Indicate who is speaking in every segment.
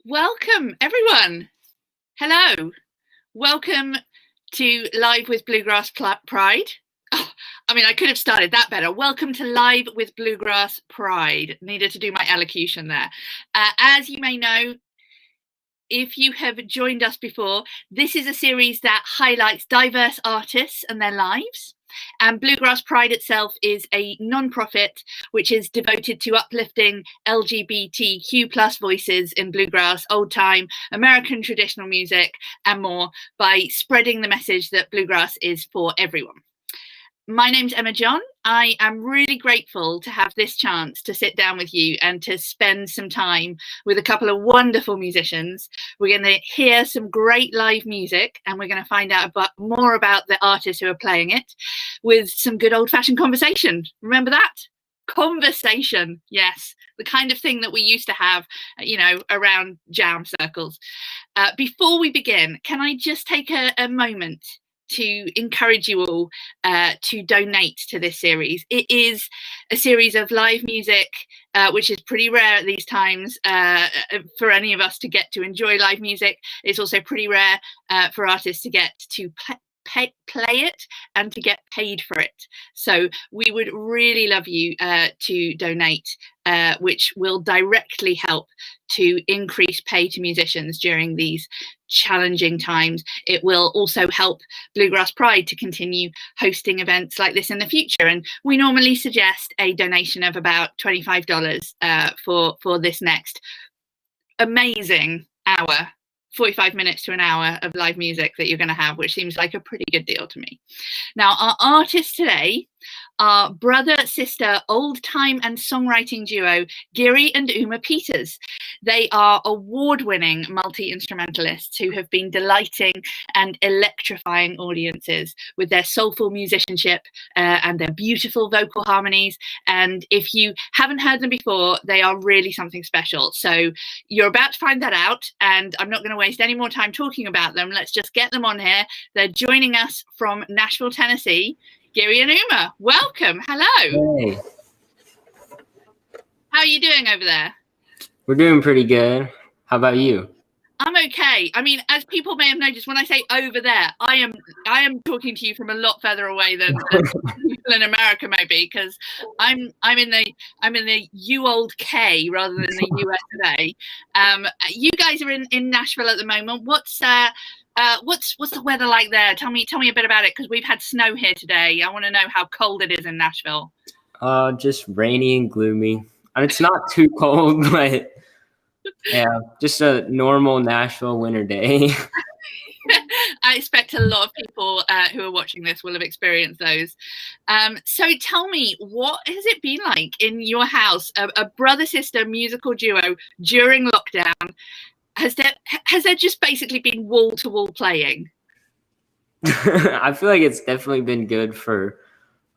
Speaker 1: Welcome, everyone. Hello. Welcome to Live with Bluegrass Pride. Oh, I could have started that better. Welcome to Live with Bluegrass Pride. Needed to do my elocution there. As you may know, if you have joined us before, this is a series that highlights diverse artists and their lives. And Bluegrass Pride itself is a non-profit which is devoted to uplifting LGBTQ plus voices in bluegrass, old time, American traditional music, and more by spreading the message that bluegrass is for everyone. My name's Emma John. I am really grateful to have this chance to sit down with you and to spend some time with a couple of wonderful musicians. We're going to hear some great live music and we're going to find out more about the artists who are playing it with some good old-fashioned conversation. Remember that? Conversation, yes, the kind of thing that we used to have, around jam circles. Before we begin, can I just take a moment to encourage you all to donate to this series. It is a series of live music, which is pretty rare at these times for any of us to get to enjoy live music. It's also pretty rare for artists to get to play it and to get paid for it. So we would really love you to donate, which will directly help to increase pay to musicians during these challenging times. It will also help Bluegrass Pride to continue hosting events like this in the future. And we normally suggest a donation of about $25 for this next amazing hour, 45 minutes to an hour of live music that you're going to have, which seems like a pretty good deal to me. Now, our artists today are brother-sister old-time and songwriting duo Giri and Uma Peters. They are award-winning multi-instrumentalists who have been delighting and electrifying audiences with their soulful musicianship and their beautiful vocal harmonies. And if you haven't heard them before, they are really something special. So you're about to find that out, and I'm not going to waste any more time talking about them. Let's just get them on here. They're joining us from Nashville, Tennessee. Giri and Uma, welcome. Hello.
Speaker 2: Hey.
Speaker 1: How are you doing over there?
Speaker 2: We're doing pretty good. How about you?
Speaker 1: I'm okay. As people may have noticed, when I say over there, I am talking to you from a lot further away than people in America maybe, because I'm in the UK rather than the US today. You guys are in Nashville at the moment. What's the weather like there? Tell me a bit about it, because we've had snow here today. I want to know how cold it is in Nashville.
Speaker 2: Just rainy and gloomy. It's not too cold, but yeah, just a normal Nashville winter day.
Speaker 1: I expect a lot of people who are watching this will have experienced those. So tell me, what has it been like in your house, a brother-sister musical duo during lockdown? Has there just basically been wall-to-wall playing?
Speaker 2: I feel like it's definitely been good for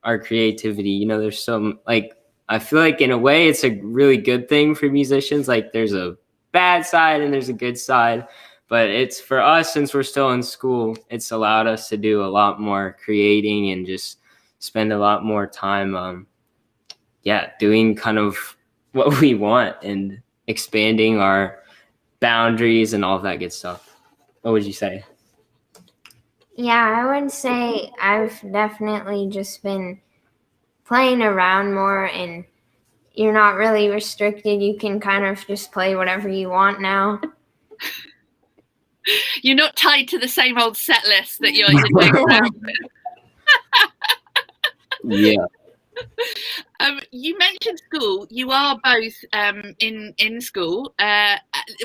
Speaker 2: our creativity. There's some, I feel like in a way it's a really good thing for musicians. Like there's a bad side and there's a good side, but it's for us, since we're still in school, it's allowed us to do a lot more creating and just spend a lot more time, doing kind of what we want and expanding our boundaries and all of that good stuff. What would you say?
Speaker 3: Yeah, I would say I've definitely just been playing around more, and you're not really restricted. You can kind of just play whatever you want now.
Speaker 1: You're not tied to the same old set list that you're doing around with.
Speaker 2: Yeah.
Speaker 1: You mentioned school. You are both in school.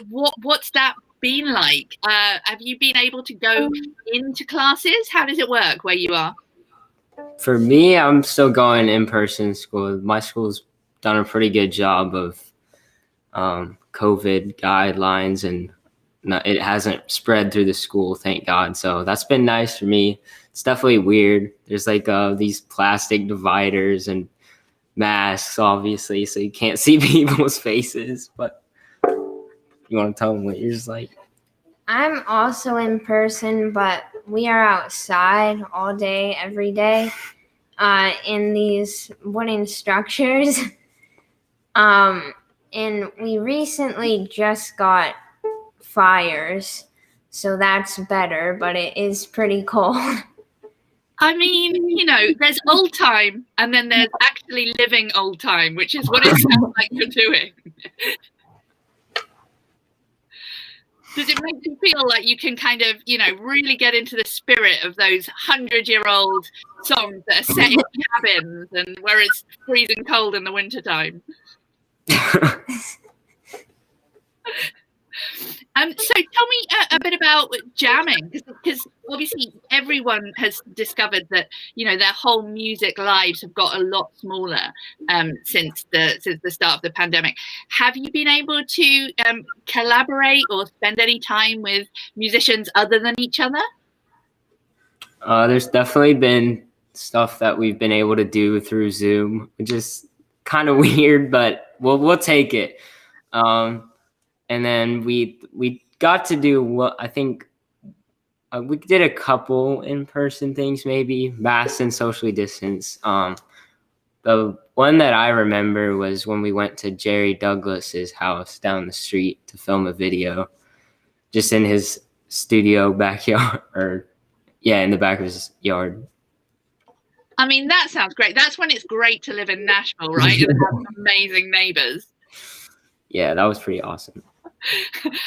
Speaker 1: What's that been like? Have you been able to go into classes? How does it work where you are?
Speaker 2: For me, I'm still going in-person school. My school's done a pretty good job of COVID guidelines, and it hasn't spread through the school, thank God. So that's been nice for me. It's definitely weird. There's these plastic dividers and masks, obviously, so you can't see people's faces. But you want to tell them what yours like?
Speaker 3: I'm also in person, but we are outside all day, every day, in these wooden structures. And we recently just got fires, so that's better, but it is pretty cold.
Speaker 1: I mean, you know, there's old time and then there's actually living old time, which is what it sounds like you're doing. Does it make you feel like you can kind of, you know, really get into the spirit of those 100-year-old songs that are set in cabins and where it's freezing cold in the wintertime? So tell me a bit about jamming, because obviously everyone has discovered that, you know, their whole music lives have got a lot smaller since the start of the pandemic. Have you been able to collaborate or spend any time with musicians other than each other?
Speaker 2: There's definitely been stuff that we've been able to do through Zoom, which is kind of weird, but we'll take it. And then we got to do what I think we did a couple in-person things, maybe masked and socially distanced. The one that I remember was when we went to Jerry Douglas's house down the street to film a video, just in his studio backyard, or in the back of his yard.
Speaker 1: I mean, that sounds great. That's when it's great to live in Nashville, right? And have amazing neighbors.
Speaker 2: Yeah, that was pretty awesome.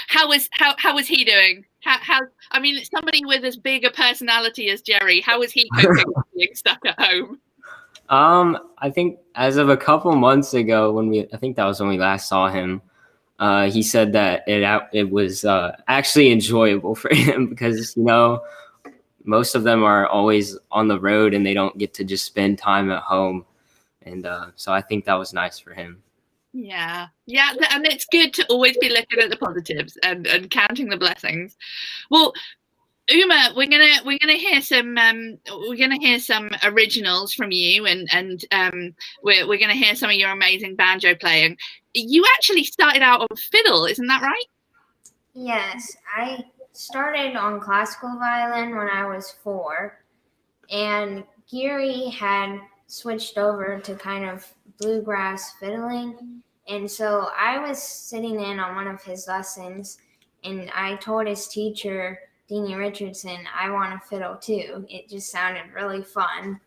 Speaker 1: How was he doing? How I mean, somebody with as big a personality as Jerry, how was he coping with being stuck at home?
Speaker 2: I think as of a couple months ago, I think that was when we last saw him, he said that it was actually enjoyable for him because, you know, most of them are always on the road and they don't get to just spend time at home. And so I think that was nice for him.
Speaker 1: Yeah, and it's good to always be looking at the positives and counting the blessings. Well, Uma, we're gonna hear some originals from you, and we're gonna hear some of your amazing banjo playing. You actually started out on fiddle, isn't that right?
Speaker 3: Yes, I started on classical violin when I was 4, and Giri had switched over to kind of bluegrass fiddling, and so I was sitting in on one of his lessons, and I told his teacher, Deanie Richardson, I want to fiddle too. It just sounded really fun.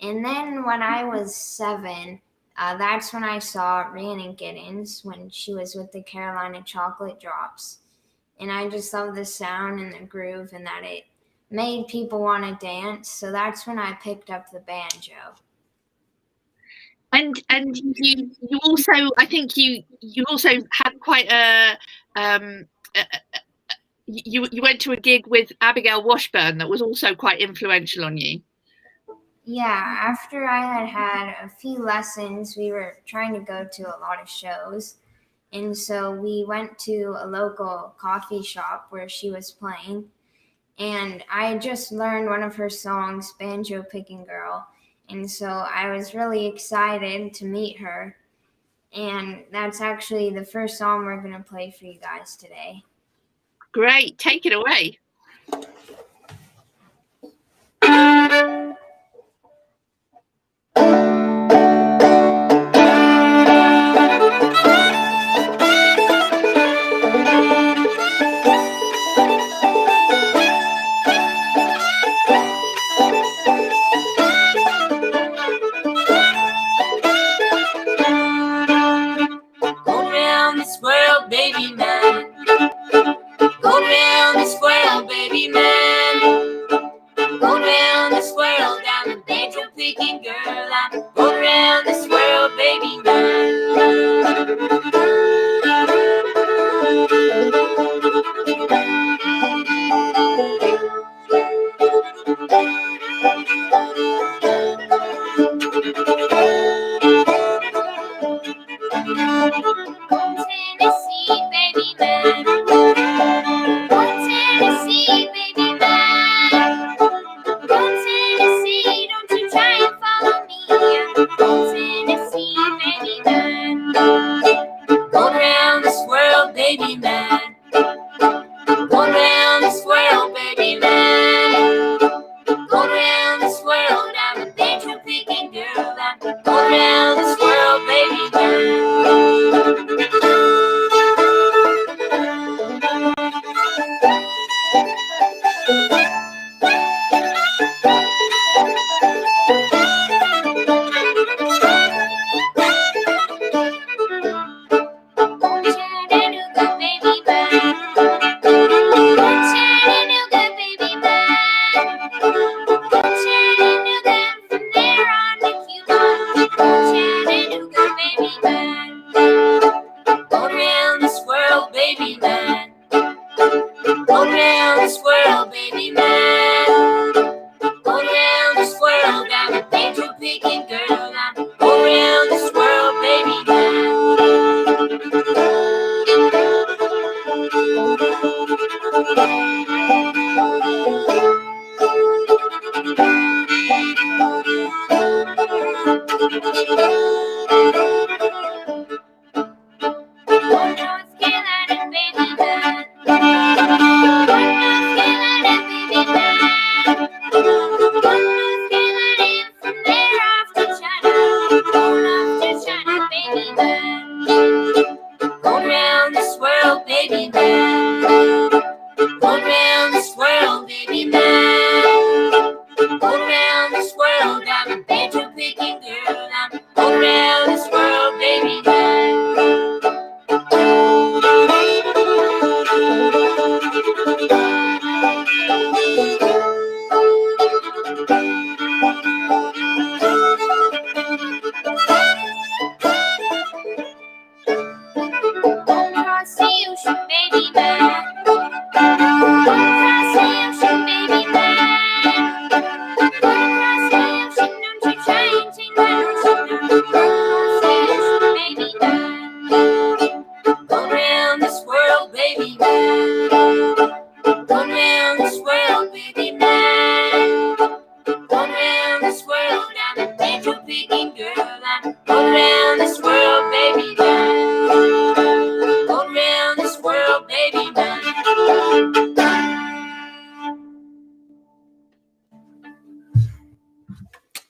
Speaker 3: And then when I was 7, that's when I saw Rhiannon Giddens when she was with the Carolina Chocolate Drops, and I just loved the sound and the groove and that it made people want to dance, so that's when I picked up the banjo.
Speaker 1: And you also, I think you also had quite you went to a gig with Abigail Washburn that was also quite influential on you.
Speaker 3: Yeah, after I had a few lessons, we were trying to go to a lot of shows, and so we went to a local coffee shop where she was playing, and I had just learned one of her songs, Banjo Picking Girl. And so I was really excited to meet her. And that's actually the first song we're going to play for you guys today.
Speaker 1: Great. Take it away.
Speaker 2: Baby man, go round this world, baby man, go round this world.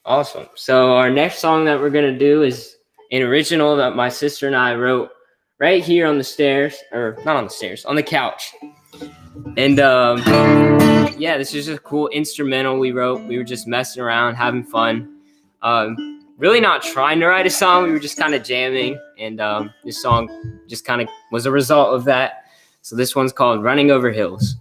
Speaker 2: Awesome. So our next song that we're going to do is an original that my sister and I wrote right here on the stairs, or not on the stairs, on the couch. And yeah, this is just a cool instrumental we wrote. We were just messing around, having fun. Really not trying to write a song. We were just kind of jamming. And this song just kind of was a result of that. So this one's called Running Over Hills.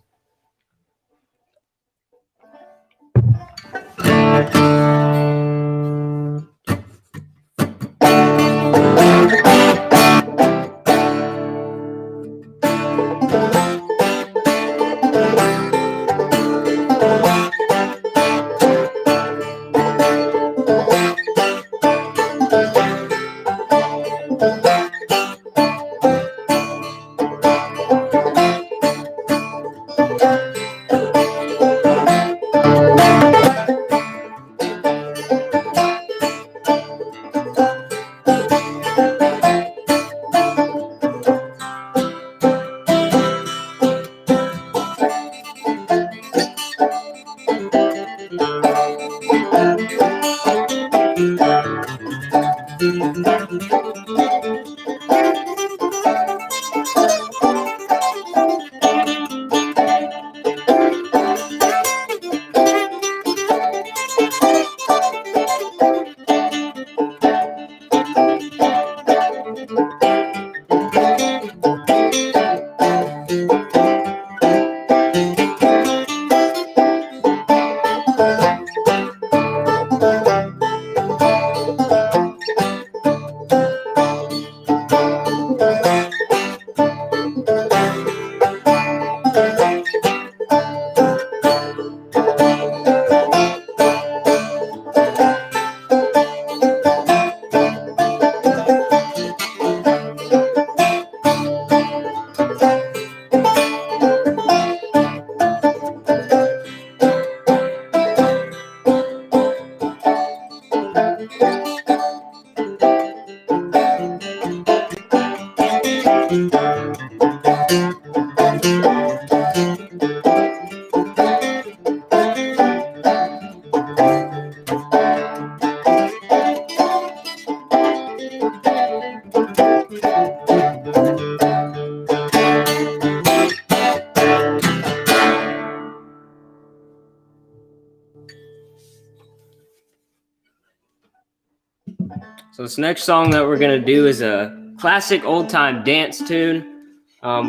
Speaker 2: So this next song that we're gonna do is a classic old time dance tune.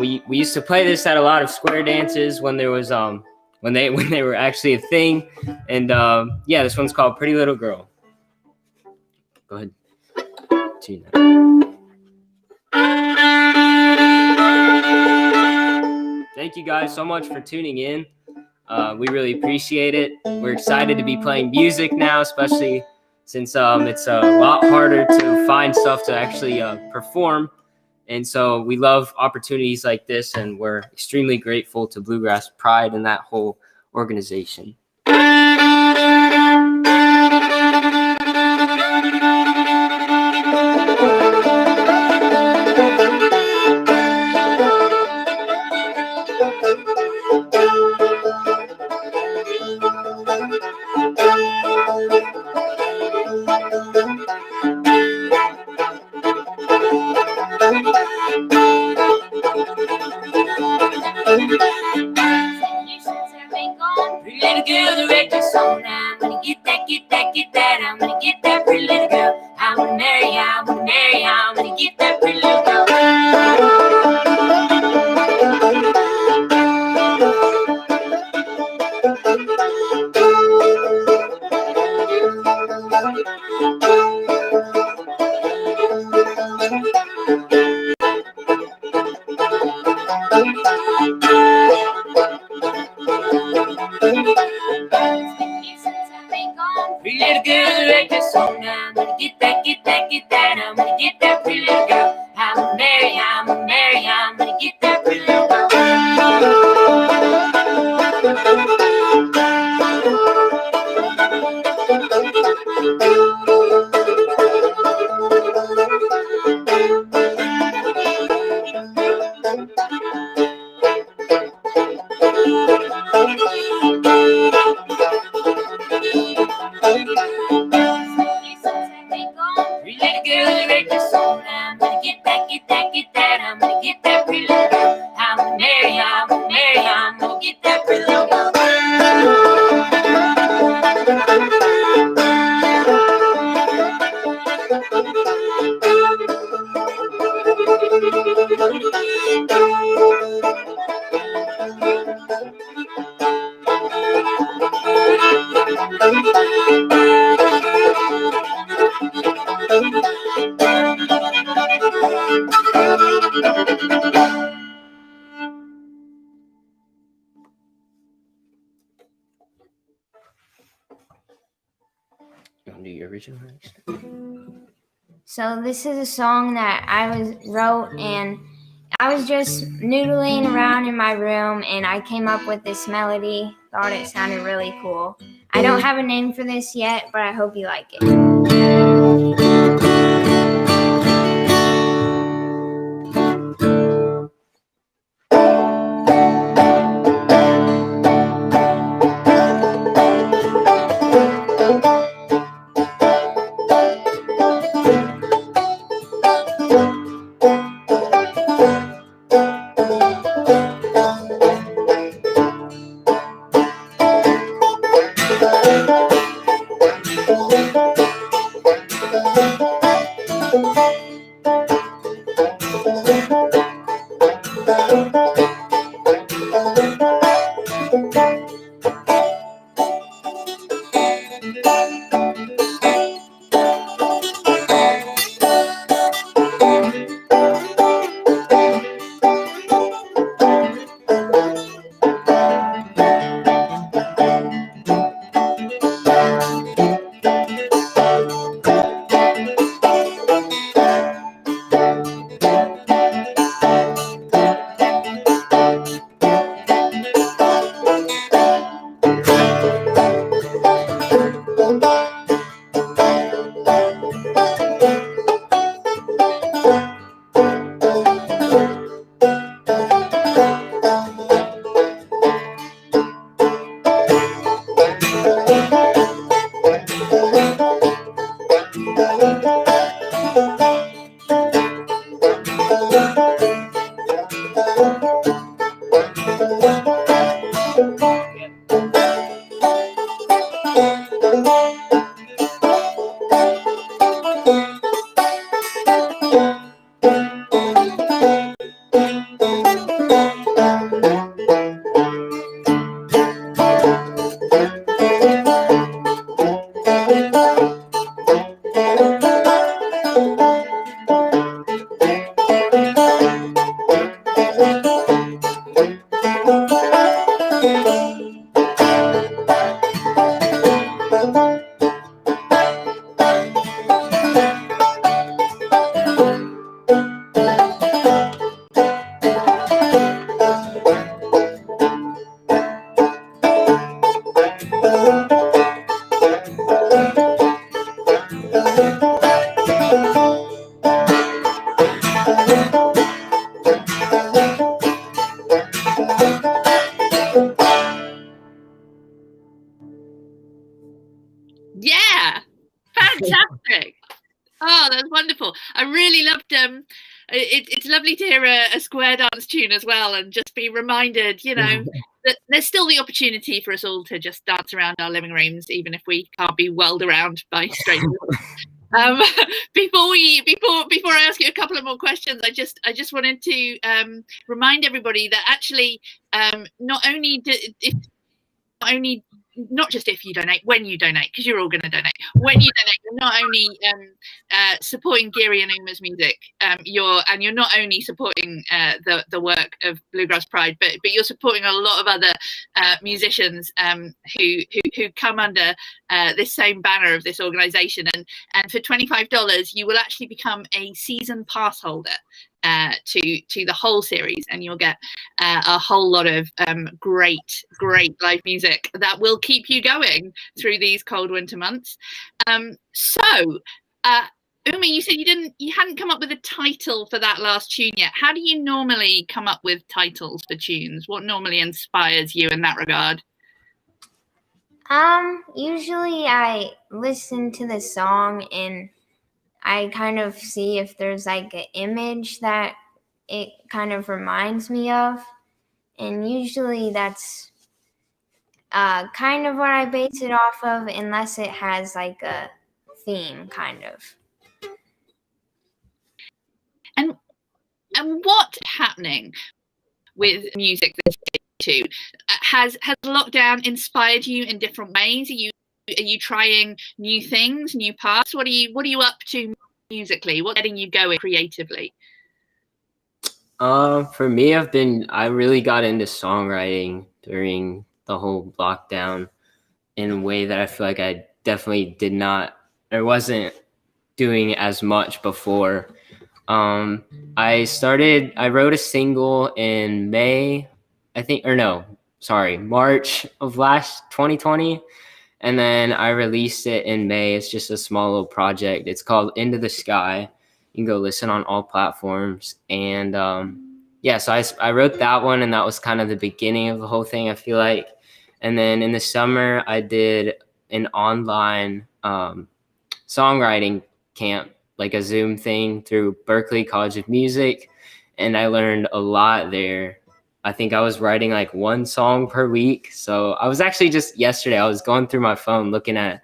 Speaker 2: We used to play this at a lot of square dances when there was when they were actually a thing. And yeah, this one's called Pretty Little Girl. Go ahead. Tune that. Thank you guys so much for tuning in. We really appreciate it. We're excited to be playing music now, especially since it's a lot harder to find stuff to actually perform. And so we love opportunities like this, and we're extremely grateful to Bluegrass Pride and that whole organization. You want to do your original next?
Speaker 3: So this is a song that I wrote, and I was just noodling around in my room, and I came up with this melody. Thought it sounded really cool. I don't have a name for this yet, but I hope you like it.
Speaker 1: fantastic. Oh, that's wonderful. I really loved it's lovely to hear a square dance tune as well, and just be reminded, that there's still the opportunity for us all to just dance around our living rooms, even if we can't be whirled around by strangers. Before I ask you a couple of more questions, I just wanted to remind everybody that actually not just if you donate, when you donate, because you're all going to donate. When you donate, you're not only supporting Giri and Uma's music, you're not only supporting the work of Bluegrass Pride, but you're supporting a lot of other musicians who come under this same banner of this organisation. And for $25, you will actually become a season pass holder to the whole series, and you'll get a whole lot of great live music that will keep you going through these cold winter months. So Uma, you said you hadn't come up with a title for that last tune yet. How do you normally come up with titles for tunes? What normally inspires you in that regard?
Speaker 3: Usually I listen to the song and I kind of see if there's like an image that it kind of reminds me of. And usually that's kind of what I base it off of, unless it has like a theme, kind of.
Speaker 1: And what's happening with music this year too? Has lockdown inspired you in different ways? Are you trying new things, new paths? What are you up to musically? What's getting you going creatively?
Speaker 2: For me, I really got into songwriting during the whole lockdown in a way that I feel like I definitely wasn't doing as much before. I wrote a single in March of 2020. And then I released it in May. It's just a small little project. It's called Into the Sky. You can go listen on all platforms. And so I wrote that one, and that was kind of the beginning of the whole thing, I feel like. And then in the summer, I did an online songwriting camp, like a Zoom thing through Berklee College of Music. And I learned a lot there. I think I was writing like one song per week. So I was actually just yesterday, I was going through my phone looking at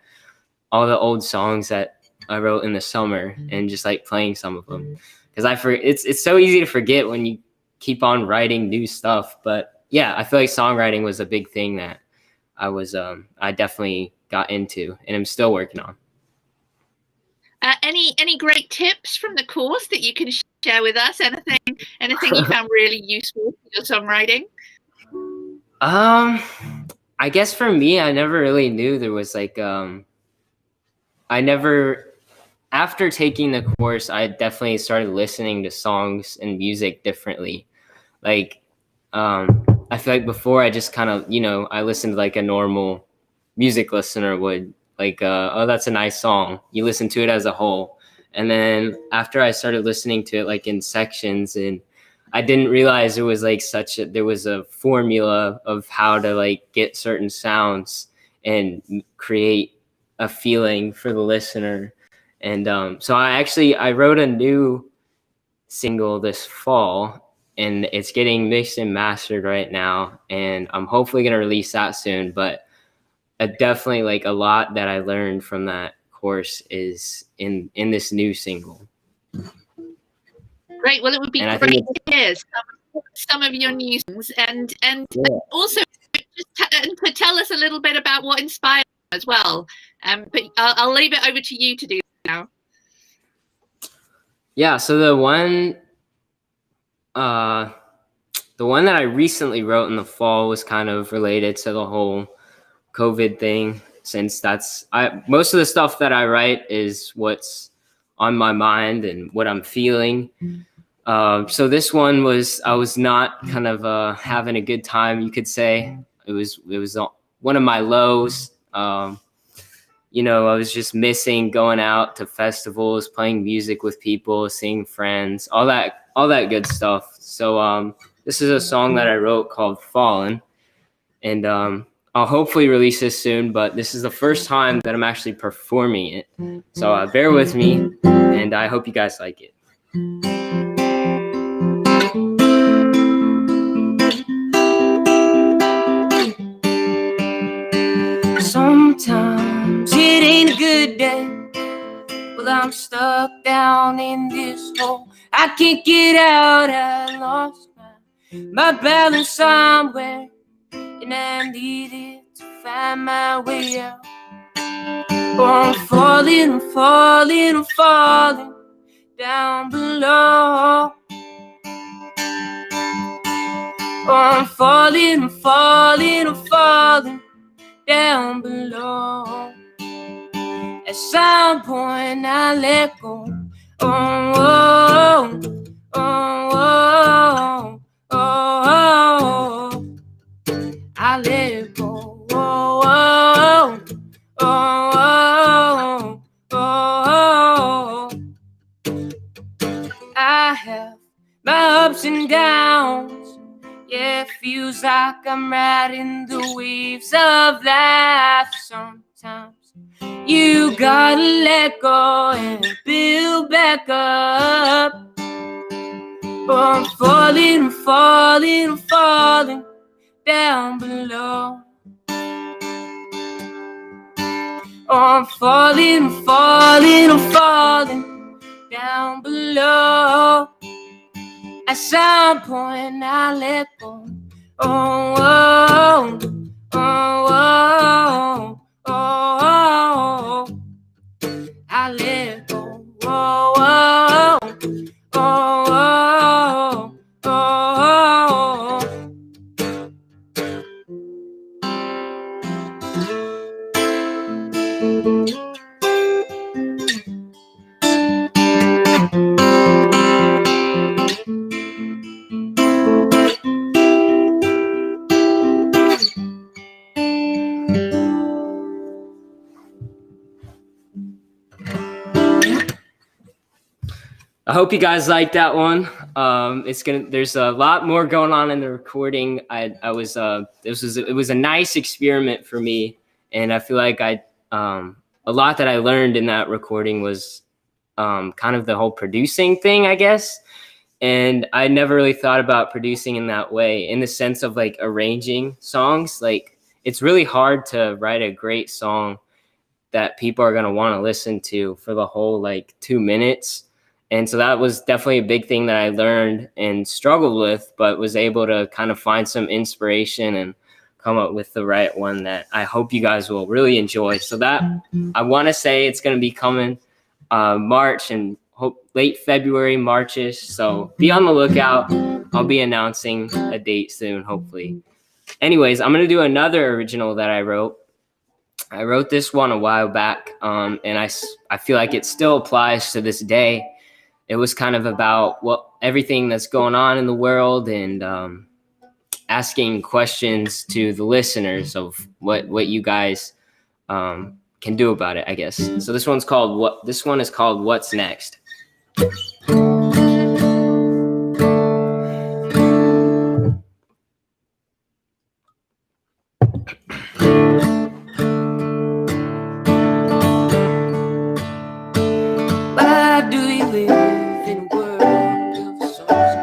Speaker 2: all the old songs that I wrote in the summer and just like playing some of them. Because it's so easy to forget when you keep on writing new stuff. But yeah, I feel like songwriting was a big thing that I definitely got into and I'm still working on.
Speaker 1: Any great tips from the course that you can share with us? Anything you found really useful for your songwriting?
Speaker 2: I guess for me, I never really knew there was like after taking the course, I definitely started listening to songs and music differently. Like I feel like before I just kind of, I listened like a normal music listener would. Like, oh, that's a nice song. You listen to it as a whole. And then after I started listening to it like in sections, and I didn't realize there was like there was a formula of how to like get certain sounds and create a feeling for the listener. And so I wrote a new single this fall, and it's getting mixed and mastered right now. And I'm hopefully going to release that soon. But definitely like a lot that I learned from that course is in this new single.
Speaker 1: Great. Well, it would be great to hear some of your new songs, and also just tell us a little bit about what inspired you as well. But I'll leave it over to you to do now.
Speaker 2: Yeah. So the one that I recently wrote in the fall was kind of related to the whole COVID thing, since most of the stuff that I write is what's on my mind and what I'm feeling. So this one I was not kind of having a good time, you could say. It was one of my lows. I was just missing going out to festivals, playing music with people, seeing friends, all that good stuff. So this is a song that I wrote called Fallen. And I'll hopefully release this soon, but this is the first time that I'm actually performing it. So bear with me, and I hope you guys like it. Sometimes it ain't a good day. Well, I'm stuck down in this hole. I can't get out. I lost my balance somewhere, and I needed to find my way out. Oh, I'm falling, I'm falling, I'm falling down below. Oh, I'm falling, I'm falling, I'm falling down below. At some point I let go. Oh, oh, oh, oh, oh, oh. I let go. Oh, oh, oh, oh, oh, oh. I have my ups and downs. Yeah, it feels like I'm riding the waves of life. Sometimes you gotta let go and build back up. Oh, I'm falling, I'm falling, I'm falling down below. Oh, I'm falling, I'm falling, I'm falling down below. At some point I let go. Oh, oh, oh, oh, oh, oh, oh. I let go. Oh, oh, oh, oh, oh, oh. I hope you guys like that one. There's a lot more going on in the recording. It was a nice experiment for me, and I feel like a lot that I learned in that recording was kind of the whole producing thing, I guess. And I never really thought about producing in that way, in the sense of like arranging songs. Like, it's really hard to write a great song that people are going to want to listen to for the whole like 2 minutes. And so that was definitely a big thing that I learned and struggled with, but was able to kind of find some inspiration and come up with the right one that I hope you guys will really enjoy. So that, I want to say it's going to be coming March and late February, March-ish. So be on the lookout. I'll be announcing a date soon, hopefully. Anyways, I'm going to do another original that I wrote. I wrote this one a while back, and I feel like it still applies to this day. It was kind of about everything that's going on in the world, and asking questions to the listeners of what you guys can do about it, I guess. So this one is called What's Next. Why do we live in a world of souls?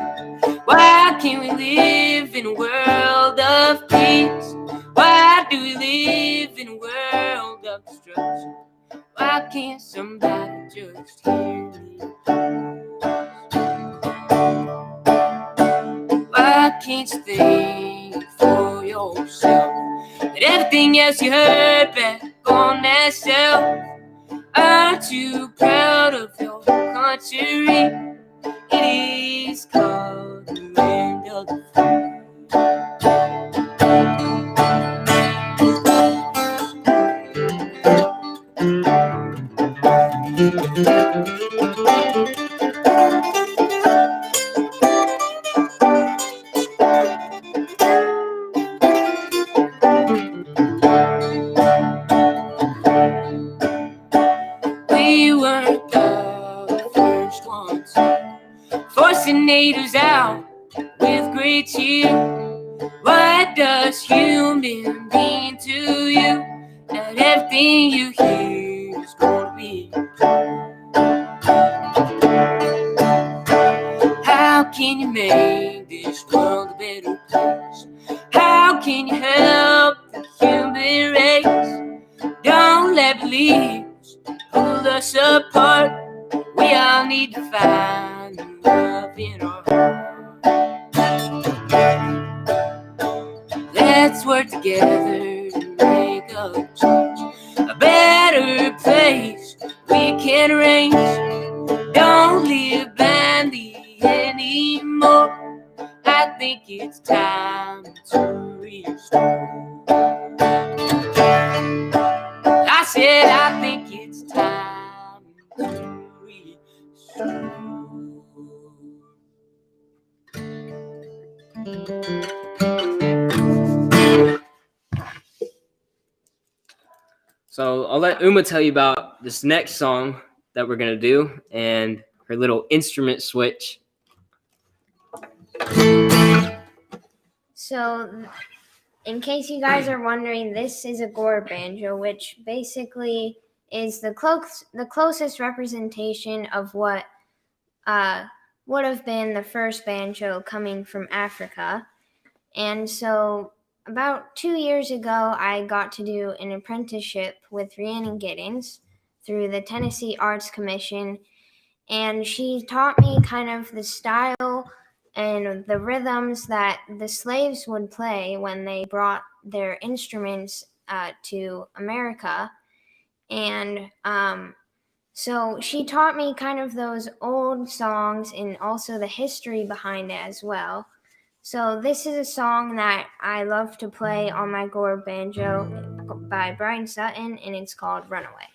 Speaker 2: Why can't we live in a world of peace? Why do we live in a world of destruction? Why can't somebody just hear me? Why can't you think for yourself that everything else you heard back on that shelf? Aren't you proud of your country? It is called the land of the free. We weren't the first ones forcing natives out saying to you that everything you hear is gonna be true. How can you make this world a better place? How can you help the human race? Don't let beliefs pull us apart. We all need to find the love in our heart. Let's work together to make a change, a better place we can arrange. Don't live blindly anymore. I think it's time to restore. I said I think it's time to restore. So I'll let Uma tell you about this next song that we're going to do and her little instrument switch.
Speaker 3: So, in case you guys are wondering, this is a gore banjo, which basically is the closest representation of what would have been the first banjo coming from Africa. And so about 2 years ago, I got to do an apprenticeship with Rhiannon Giddens through the Tennessee Arts Commission. And she taught me kind of the style and the rhythms that the slaves would play when they brought their instruments to America. And so she taught me kind of those old songs and also the history behind it as well. So this is a song that I love to play on my gore banjo by Brian Sutton, and it's called Runaway.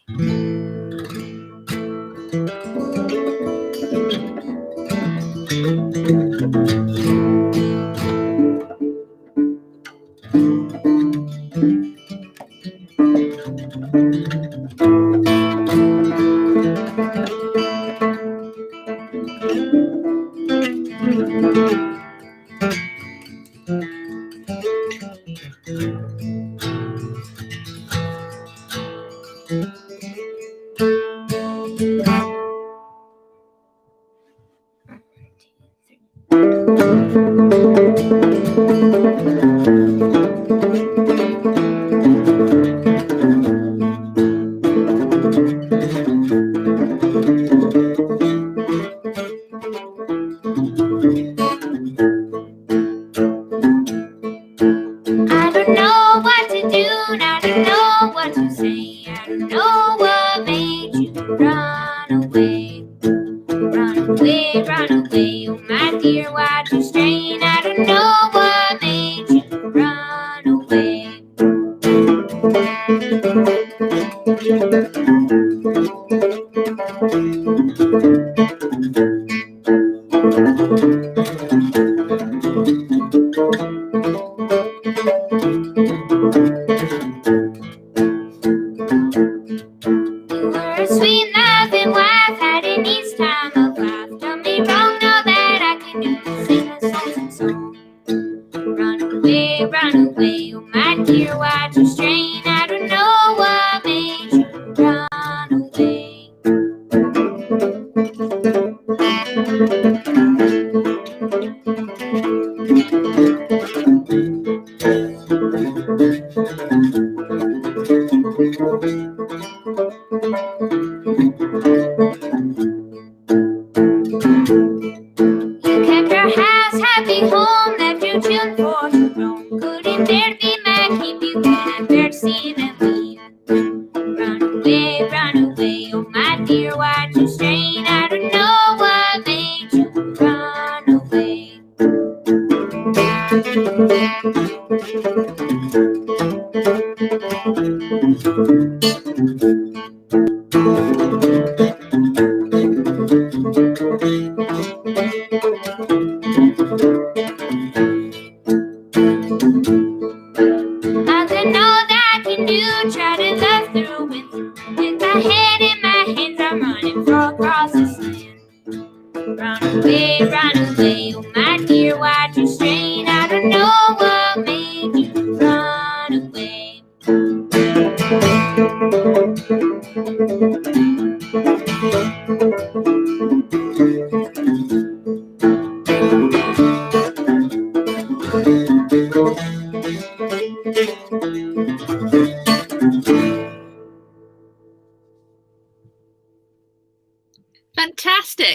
Speaker 4: Run away, oh my dear, why'd you strain? I don't know what made you run away.
Speaker 1: Fantastic.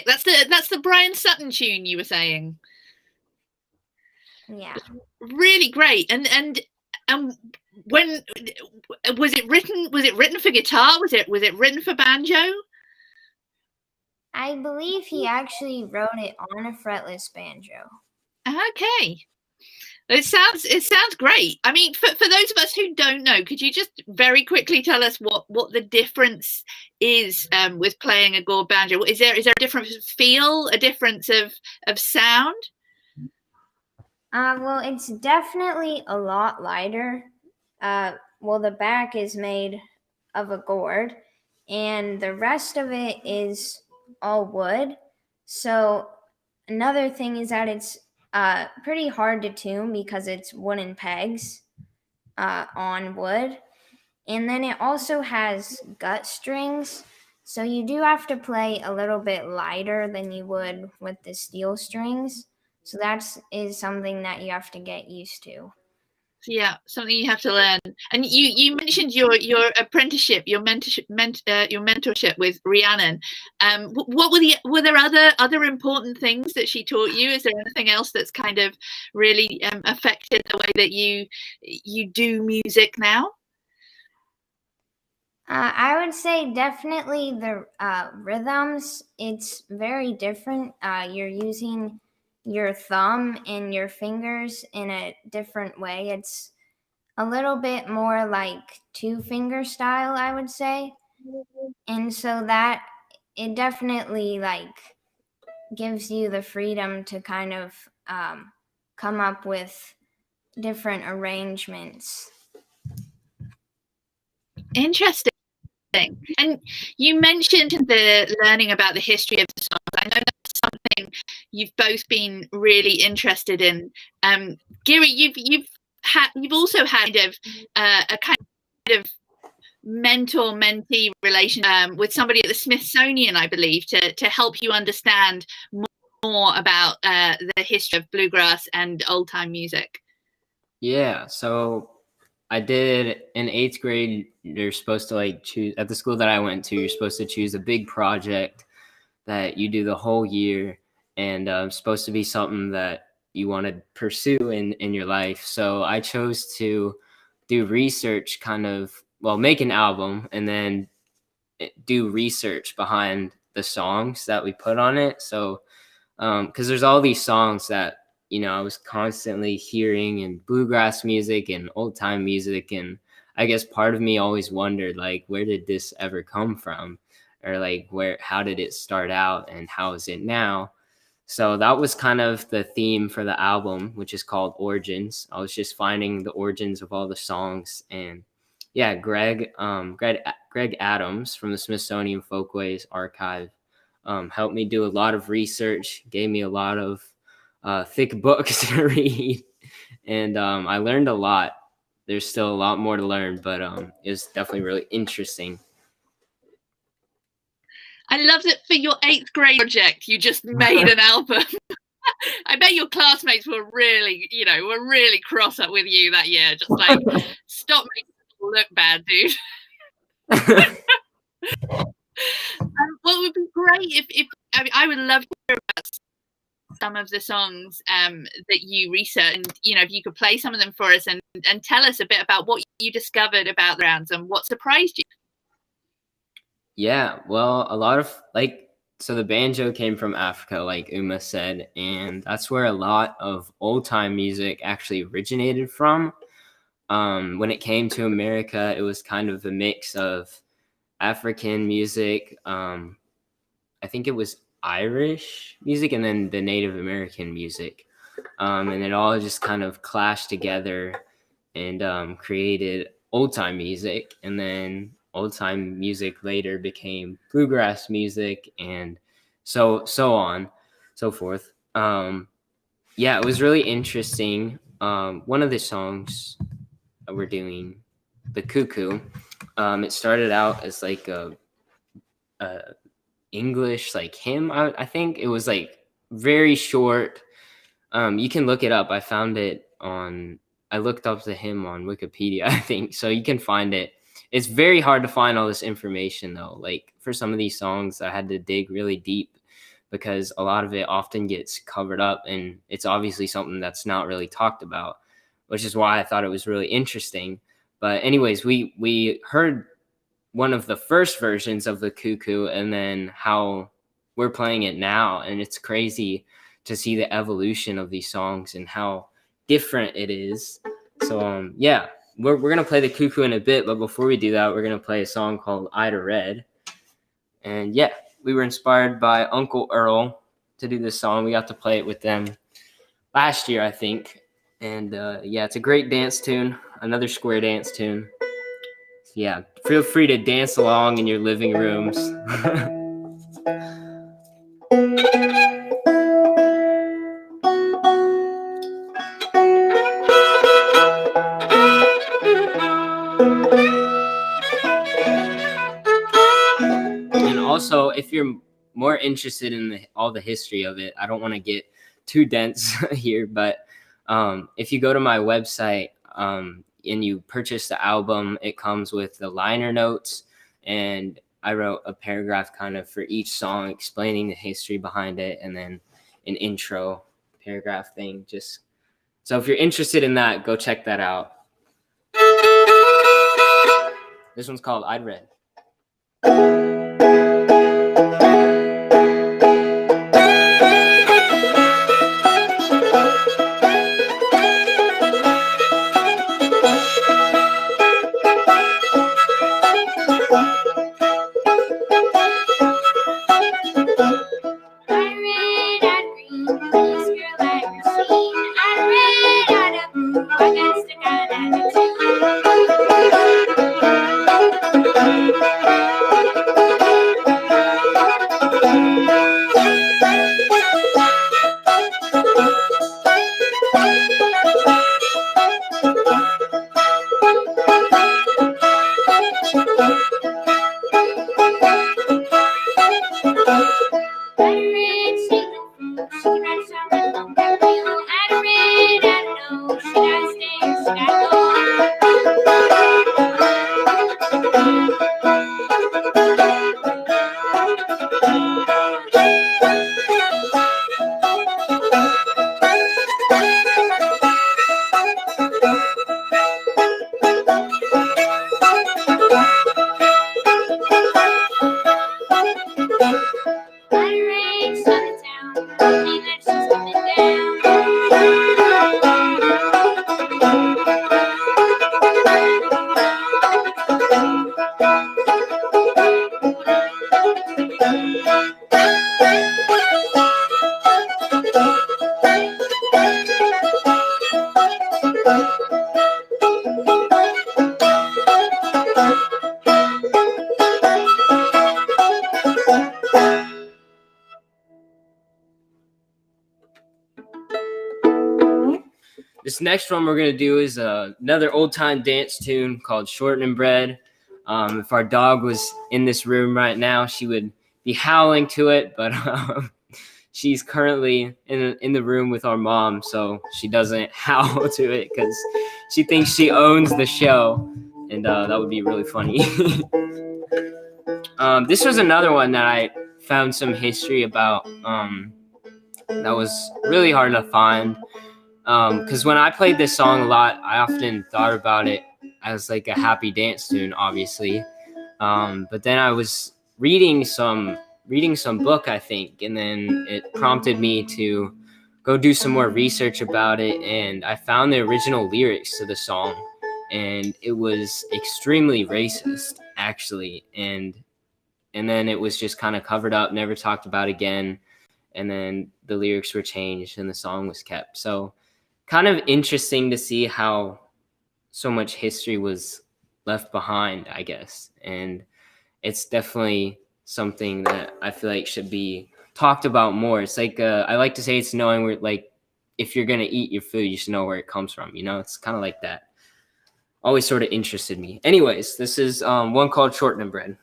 Speaker 1: That's the Brian Sutton tune you were saying.
Speaker 3: Yeah.
Speaker 1: Really great. And when was it written? Was it written for guitar? Was it written for banjo?
Speaker 3: I believe he actually wrote it on a fretless banjo.
Speaker 1: Okay. It sounds great. I mean, for those of us who don't know, could you just very quickly tell us what the difference is with playing a gourd banjo? Is there a different feel, a difference of sound?
Speaker 3: Well, it's definitely a lot lighter. Well, the back is made of a gourd, and the rest of it is all wood. So another thing is that it's pretty hard to tune because it's wooden pegs on wood. And then it also has gut strings. So you do have to play a little bit lighter than you would with the steel strings. So that is something that you have to get used to.
Speaker 1: Yeah, something you have to learn. And you mentioned your apprenticeship, your mentorship with Rhiannon. What were there other important things that she taught you? Is there anything else that's kind of really affected the way that you do music now?
Speaker 3: I would say definitely the rhythms. It's very different. You're using your thumb and your fingers in a different way. It's a little bit more like 2-finger style, I would say. And so that it definitely like gives you the freedom to kind of come up with different arrangements.
Speaker 1: Interesting. And you mentioned the learning about the history of the songs. I know that's something you've both been really interested in. Giri, you've also had a kind of mentor-mentee relation with somebody at the Smithsonian, I believe, to help you understand more about the history of bluegrass and old-time music.
Speaker 2: Yeah, so I did in 8th grade. You're supposed to like choose at the school that I went to. You're supposed to choose a big project that you do the whole year, and supposed to be something that you want to pursue in your life. So I chose to do research, make an album, and then do research behind the songs that we put on it. So because there's all these songs that I was constantly hearing in bluegrass music and old time music. And I guess part of me always wondered, like, where did this ever come from? Or like, how did it start out and how is it now? So that was kind of the theme for the album, which is called Origins. I was just finding the origins of all the songs. And yeah, Greg Adams from the Smithsonian Folkways Archive helped me do a lot of research, gave me a lot of thick books to read, and I learned a lot. There's still a lot more to learn, but it was definitely really interesting.
Speaker 1: I loved it. For your 8th grade project, you just made an album. I bet your classmates were really cross up with you that year. Just like, stop making people look bad, dude. What would be great if I would love to hear about some of the songs that you researched, and if you could play some of them for us and tell us a bit about what you discovered about the rounds and what surprised you.
Speaker 2: Yeah, well, a lot of so the banjo came from Africa, like Uma said, and that's where a lot of old time music actually originated from. When it came to America, it was kind of a mix of African music. I think it was Irish music and then the Native American music. And it all just kind of clashed together and created old time music. And then old time music later became bluegrass music, and so on, so forth. Yeah, it was really interesting. One of the songs that we're doing the Cuckoo. It started out as like a English like hymn. I think it was like very short. You can look it up. I looked up the hymn on Wikipedia, I think, so you can find it. It's very hard to find all this information though. Like for some of these songs, I had to dig really deep because a lot of it often gets covered up, and it's obviously something that's not really talked about, which is why I thought it was really interesting. But anyways, we heard one of the first versions of the Cuckoo and then how we're playing it now, and it's crazy to see the evolution of these songs and how different it is. So yeah, we're gonna play the Cuckoo in a bit, but before we do that, we're gonna play a song called Ida Red. And yeah, we were inspired by Uncle Earl to do this song. We got to play it with them last year, I think. And yeah, it's a great dance tune, another square dance tune. So yeah, feel free to dance along in your living rooms. Also, if you're more interested in all the history of it, I don't want to get too dense here, but if you go to my website and you purchase the album, it comes with the liner notes, and I wrote a paragraph kind of for each song explaining the history behind it, and then an intro paragraph thing. Just so if you're interested in that, go check that out. This one's called I'd Read. This next one we're going to do is another old-time dance tune called Shortening Bread. If our dog was in this room right now, she would be howling to it, but she's currently in the room with our mom, so she doesn't howl to it because she thinks she owns the show, and that would be really funny. This was another one that I found some history about that was really hard to find. Because when I played this song a lot, I often thought about it as like a happy dance tune, obviously. But then I was reading some book, I think, and then it prompted me to go do some more research about it, and I found the original lyrics to the song, and it was extremely racist, actually, and then it was just kind of covered up, never talked about again, and then the lyrics were changed and the song was kept. So kind of interesting to see how so much history was left behind, I guess. And it's definitely something that I feel like should be talked about more. It's like, I like to say it's knowing where, like, if you're going to eat your food, you should know where it comes from. You know, it's kind of like that. always sort of interested me. Anyways, this is one called Shortening Bread.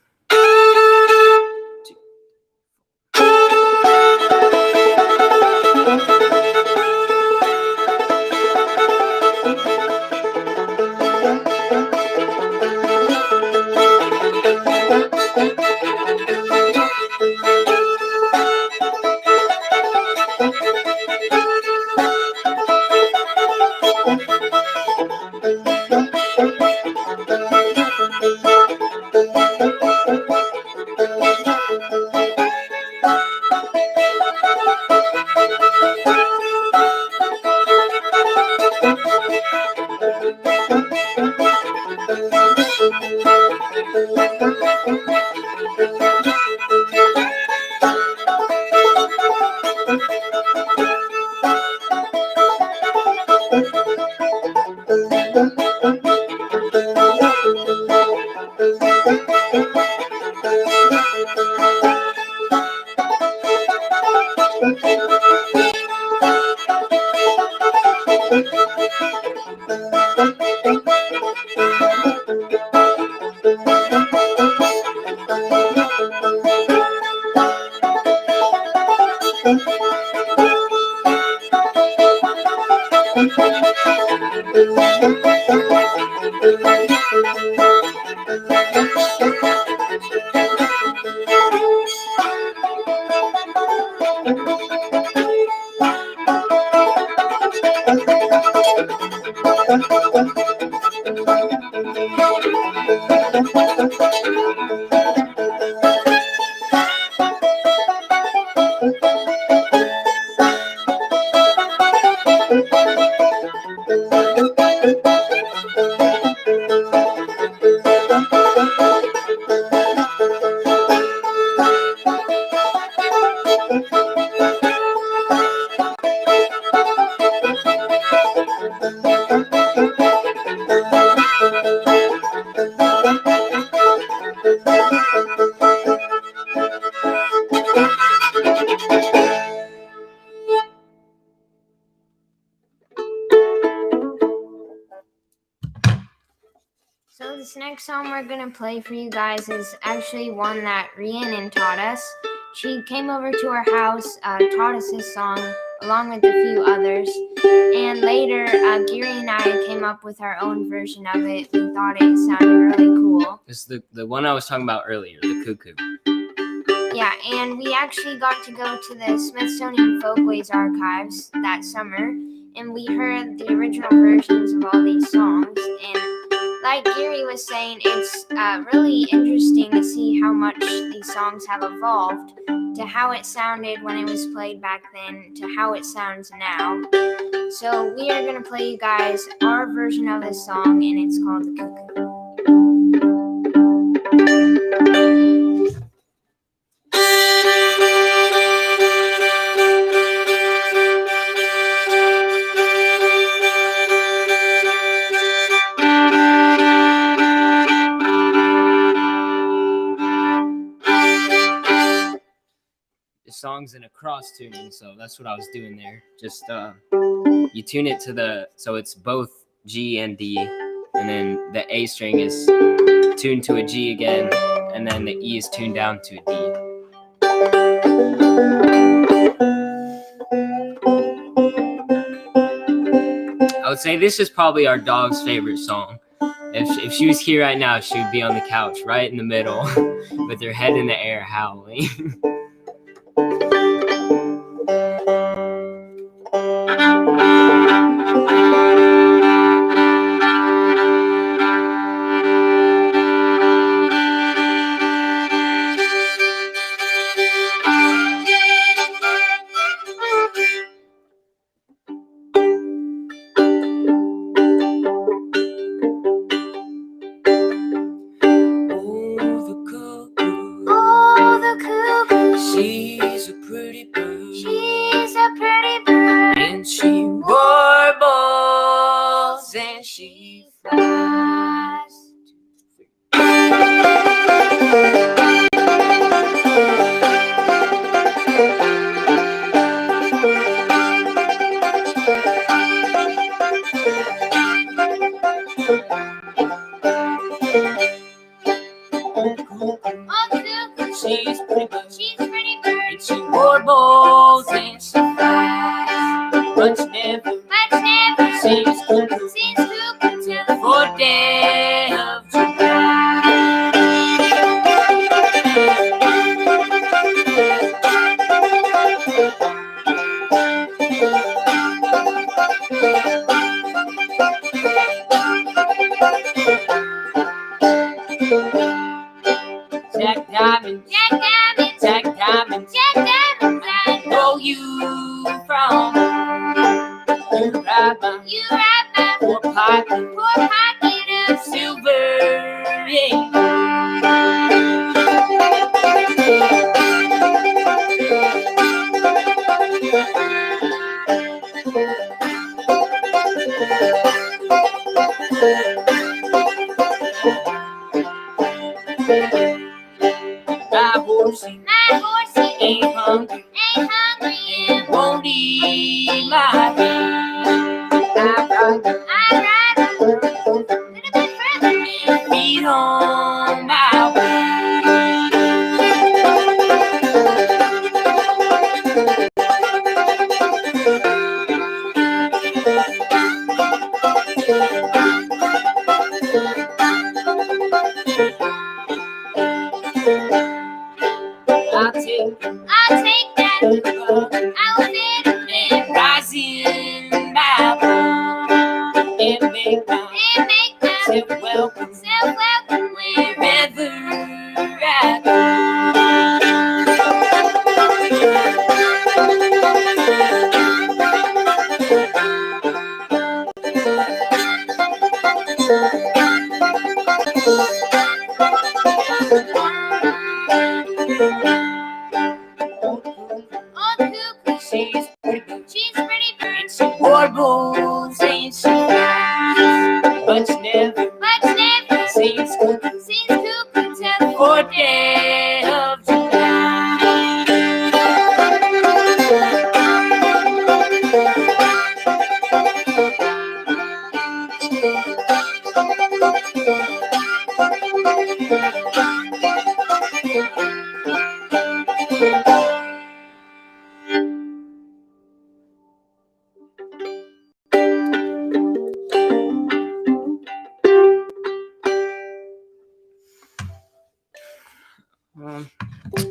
Speaker 3: So this next song we're going to play for you guys is actually one that Rhiannon taught us. She came over to our house, taught us this song along with a few others. And later, Giri and I came up with our own version of it. We thought it sounded really cool.
Speaker 2: It's the one I was talking about earlier, the Cuckoo.
Speaker 3: Yeah, and we actually got to go to the Smithsonian Folkways Archives that summer. And we heard the original versions of all these songs. And like Giri was saying, it's really interesting to see how much these songs have evolved to how it sounded when it was played back then to how it sounds now. So we are going to play you guys our version of this song, and it's called The Cuckoo.
Speaker 2: The song's in a cross tuning, so that's what I was doing there. Just you tune it to so it's both G and D, and then the A string is tuned to a G again, and then the E is tuned down to a D. I would say this is probably our dog's favorite song. If she was here right now, she would be on the couch right in the middle with her head in the air howling.
Speaker 3: Oh, the cuckoo She's a pretty bird.
Speaker 2: And she warbles and she flies, but never sings cuckoo.
Speaker 3: Sings cuckoo till the
Speaker 2: 4th day of July. Jack Diamond,
Speaker 3: Jack Diamond,
Speaker 2: Jack Diamond,
Speaker 3: Jack Diamond,
Speaker 2: I know you from
Speaker 3: you ride my
Speaker 2: poor pocket
Speaker 3: poor pocket of
Speaker 2: silver. My horsey ain't hungry and won't eat my feet.
Speaker 3: I ride a little bit further.
Speaker 2: And feed on my way.
Speaker 3: I'll take that. I will fit
Speaker 2: and rise in my boat and make myself welcome wherever I
Speaker 3: Old Cuckoo,
Speaker 2: She's
Speaker 3: she's a pretty bird.
Speaker 2: and she warbles and she flies, but she never sings cuckoo.
Speaker 3: Sings cuckoo till the
Speaker 2: 4th day of July.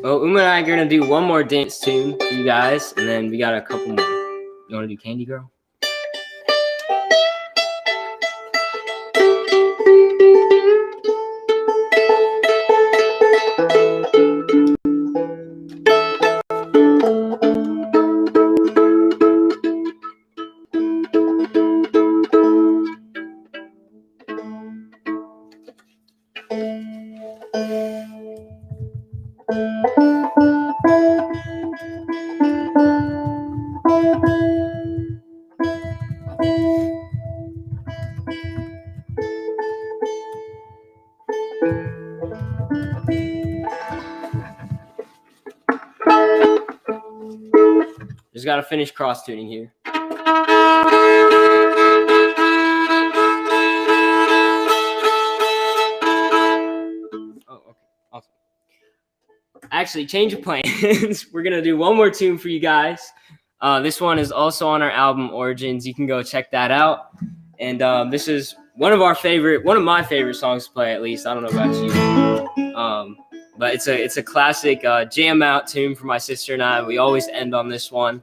Speaker 2: Well, Uma and I are gonna do one more dance tune for you guys, and then we got a couple more. You wanna do Candy Girl? Just gotta finish cross tuning here. Oh, okay. Awesome. Actually, change of plans. We're gonna do one more tune for you guys. This one is also on our album Origins. You can go check that out. And this is one of my favorite songs to play, at least. I don't know about you. But it's a classic jam out tune for my sister and I. We always end on this one.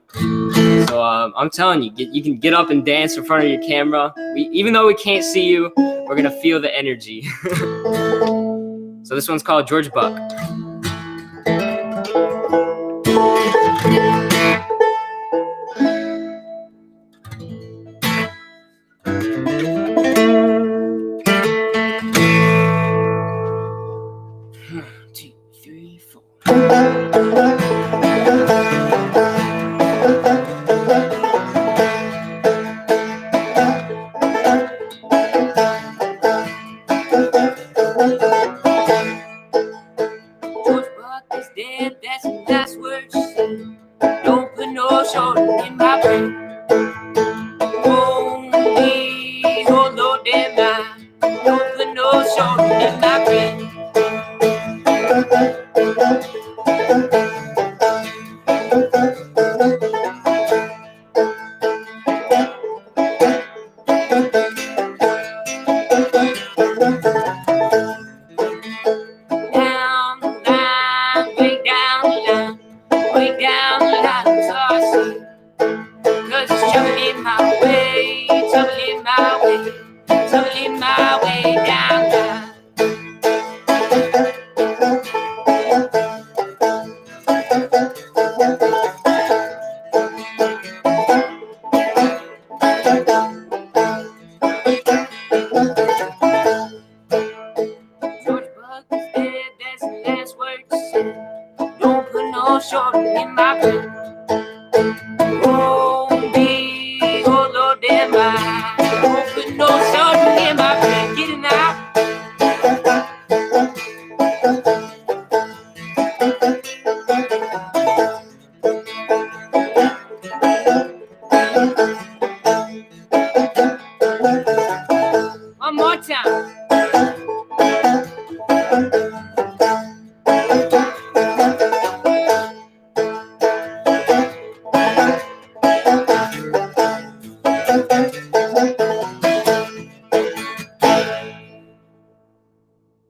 Speaker 2: So I'm telling you, you can get up and dance in front of your camera. Even though we can't see you, we're gonna feel the energy. So this one's called George Buck. shorten in my bed. Oh, me, oh Lord, am I open no shorten in my bed. Get it now. One more time.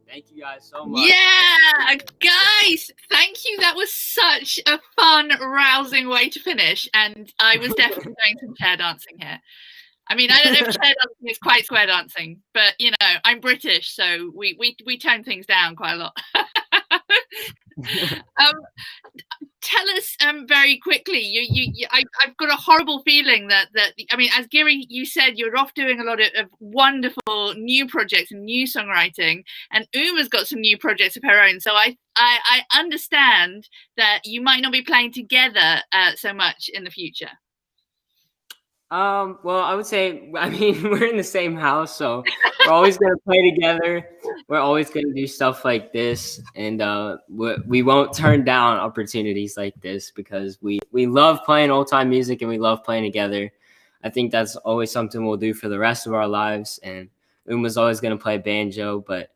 Speaker 2: Thank you guys so much.
Speaker 1: Yeah, guys, thank you. That was such a fun, rousing way to finish. And I was definitely doing some chair dancing here. I mean, I don't know if chair dancing is quite square dancing, but you know, I'm British, so we tone things down quite a lot. Tell us very quickly. I've got a horrible feeling that I mean, as Giri, you said, you're off doing a lot of wonderful new projects and new songwriting, and Uma's got some new projects of her own. So I understand that you might not be playing together so much in the future.
Speaker 2: Well, I would say, I mean, we're in the same house, so we're always going to play together. We're always going to do stuff like this, and we won't turn down opportunities like this because we love playing old-time music and we love playing together. I think that's always something we'll do for the rest of our lives, and Uma's always going to play banjo, but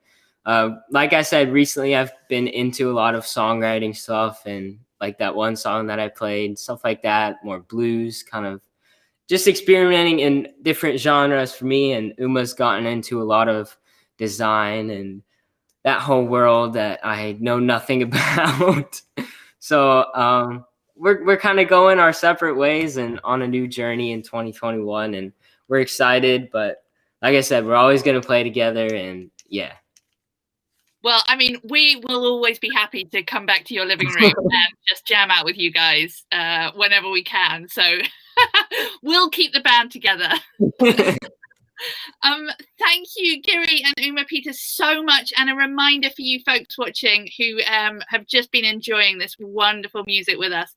Speaker 2: like I said, recently I've been into a lot of songwriting stuff, and like that one song that I played, stuff like that, more blues, kind of just experimenting in different genres for me. And Uma's gotten into a lot of design and that whole world that I know nothing about. So we're kind of going our separate ways and on a new journey in 2021, and we're excited. But like I said, we're always going to play together, and yeah.
Speaker 1: Well, I mean, we will always be happy to come back to your living room and just jam out with you guys whenever we can. So we'll keep the band together. Thank you, Giri and Uma Peters, so much. And a reminder for you folks watching who have just been enjoying this wonderful music with us.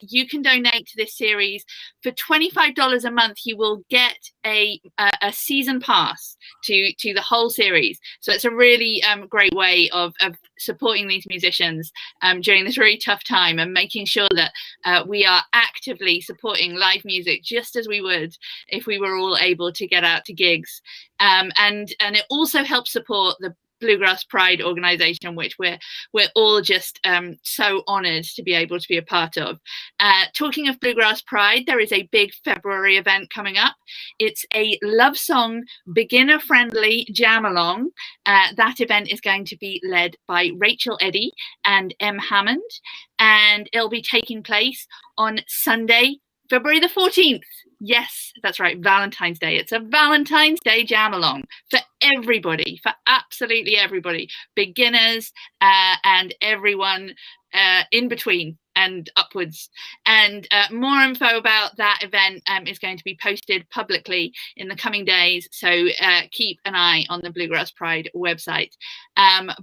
Speaker 1: You can donate to this series. For $25 a month, you will get a season pass to the whole series. So it's a really great way of supporting these musicians during this really tough time and making sure that we are actively supporting live music just as we would if we were all able to get out to gigs. And it also helps support the Bluegrass Pride organization, which we're all just so honored to be able to be a part of. Talking of Bluegrass Pride, there is a big February event coming up. It's a love song, beginner friendly jam along. That event is going to be led by Rachel Eddy and M. Hammond, and it'll be taking place on Sunday, February the 14th. Yes, that's right, Valentine's Day. It's a Valentine's Day jam along for everybody, for absolutely everybody, beginners and everyone in between and upwards. And more info about that event is going to be posted publicly in the coming days, so keep an eye on the Bluegrass Pride website.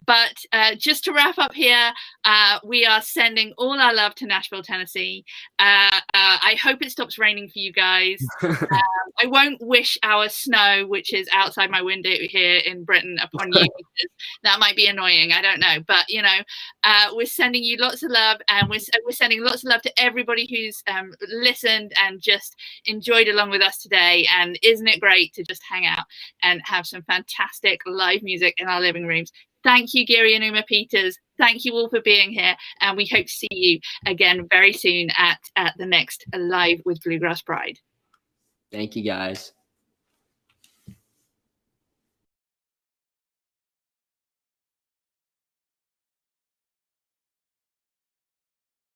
Speaker 1: But just to wrap up here, we are sending all our love to Nashville, Tennessee. I hope it stops raining for you guys. I won't wish our snow, which is outside my window here in Britain, upon you, because that might be annoying. I don't know, but you know, we're sending you lots of love, and we're sending lots of love to everybody who's listened and just enjoyed along with us today. And isn't it great to just hang out and have some fantastic live music in our living rooms? Thank you, Giri and Uma Peters. Thank you all for being here, and we hope to see you again very soon at the next Live with Bluegrass Pride.
Speaker 2: Thank you, guys.